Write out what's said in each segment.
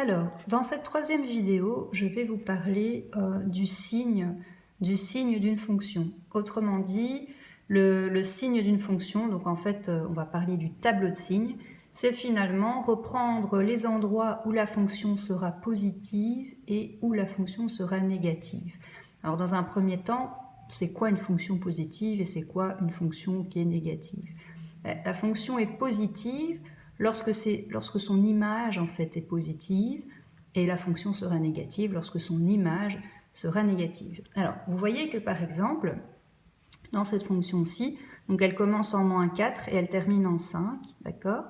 Alors, dans cette troisième vidéo, je vais vous parler du signe d'une fonction. Autrement dit, le signe d'une fonction, donc en fait, on va parler du tableau de signes, c'est finalement reprendre les endroits où la fonction sera positive et où la fonction sera négative. Alors, dans un premier temps, c'est quoi une fonction positive et c'est quoi une fonction qui est négative? La fonction est positive lorsque son image en fait est positive, et la fonction sera négative lorsque son image sera négative. Alors, vous voyez que par exemple, dans cette fonction-ci, donc elle commence en moins 4 et elle termine en 5, d'accord?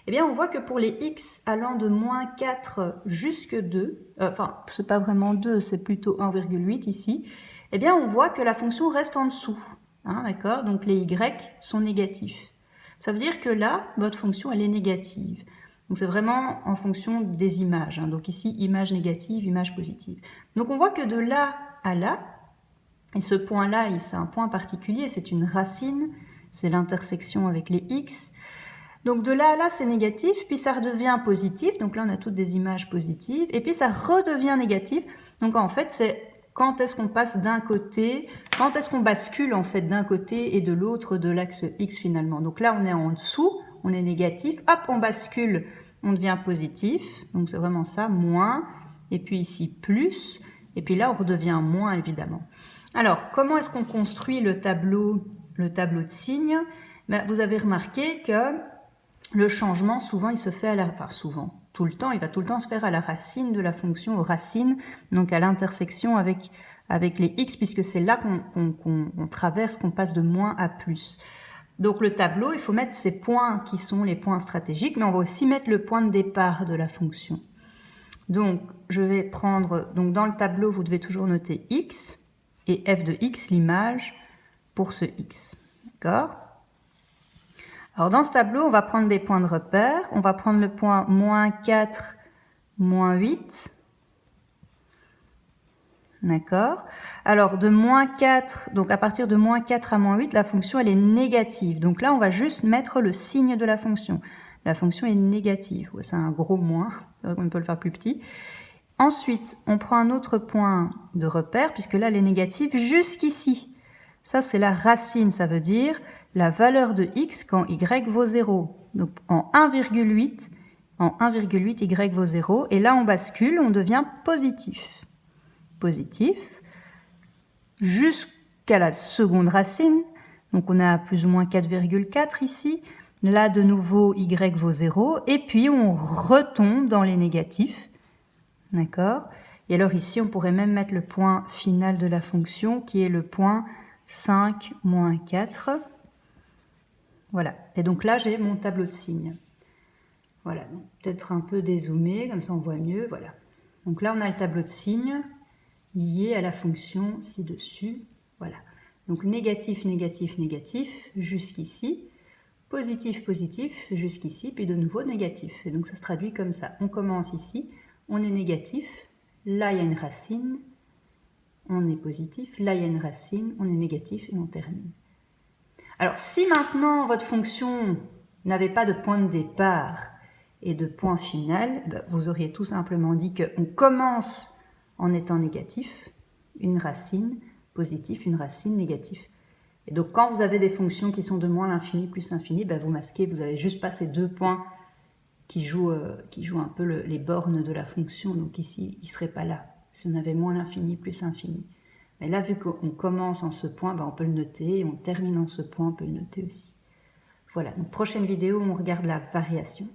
Eh bien, on voit que pour les x allant de moins 4 jusque 2, enfin, c'est pas vraiment 2, c'est plutôt 1,8 ici, eh bien, on voit que la fonction reste en dessous, hein, d'accord? Donc, les y sont négatifs. Ça veut dire que là, votre fonction, elle est négative. Donc, c'est vraiment en fonction des images, hein. Donc, ici, image négative, image positive. Donc, on voit que de là à là, et ce point-là, c'est un point particulier, c'est une racine, c'est l'intersection avec les x. Donc de là à là, c'est négatif, puis ça redevient positif. Donc là, on a toutes des images positives. Et puis ça redevient négatif. Donc en fait, c'est quand est-ce qu'on passe d'un côté, quand est-ce qu'on bascule en fait d'un côté et de l'autre de l'axe x finalement. Donc là, on est en dessous, on est négatif. Hop, on bascule, on devient positif. Donc c'est vraiment ça, moins. Et puis ici, plus. Et puis là, on redevient moins évidemment. Alors, comment est-ce qu'on construit le tableau de signes? Ben, vous avez remarqué que le changement, souvent, il se fait à la... Enfin, souvent, tout le temps, il va tout le temps se faire à la racine de la fonction, aux racines, donc à l'intersection avec les x, puisque c'est là qu'on traverse, qu'on passe de moins à plus. Donc le tableau, il faut mettre ces points qui sont les points stratégiques, mais on va aussi mettre le point de départ de la fonction. Donc, je vais prendre... Donc, dans le tableau, vous devez toujours noter x, et f de x, l'image, pour ce x. D'accord ? Alors, dans ce tableau, on va prendre des points de repère. On va prendre le point moins 4, moins 8. D'accord ? Alors, de moins 4, donc à partir de moins 4 à moins 8, la fonction, elle est négative. Donc là, on va juste mettre le signe de la fonction. La fonction est négative. C'est un gros moins, on peut le faire plus petit. Ensuite, on prend un autre point de repère, puisque là, elle est négative jusqu'ici. Ça, c'est la racine, ça veut dire la valeur de x quand y vaut 0. Donc, en 1,8, y vaut 0. Et là, on bascule, on devient positif. Positif. Jusqu'à la seconde racine. Donc, on a plus ou moins 4,4 ici. Là, de nouveau, y vaut 0. Et puis, on retombe dans les négatifs. D'accord? Et alors ici, on pourrait même mettre le point final de la fonction qui est le point 5 moins 4. Voilà. Et donc là, j'ai mon tableau de signes. Voilà. Peut-être un peu dézoomé, comme ça on voit mieux. Voilà. Donc là, on a le tableau de signes lié à la fonction ci-dessus. Voilà. Donc négatif, négatif, négatif, jusqu'ici. Positif, positif, jusqu'ici. Puis de nouveau négatif. Et donc ça se traduit comme ça. On commence ici. On est négatif, là il y a une racine, on est positif, là il y a une racine, on est négatif et on termine. Alors si maintenant votre fonction n'avait pas de point de départ et de point final, vous auriez tout simplement dit qu'on commence en étant négatif, une racine, positif, une racine, négatif. Et donc quand vous avez des fonctions qui sont de moins l'infini plus l'infini, vous masquez, vous avez juste pas ces deux points qui joue un peu les bornes de la fonction. Donc ici, il ne serait pas là, si on avait moins l'infini plus l'infini. Mais là, vu qu'on commence en ce point, on peut le noter, et on termine en ce point, on peut le noter aussi. Voilà, donc prochaine vidéo, on regarde la variation.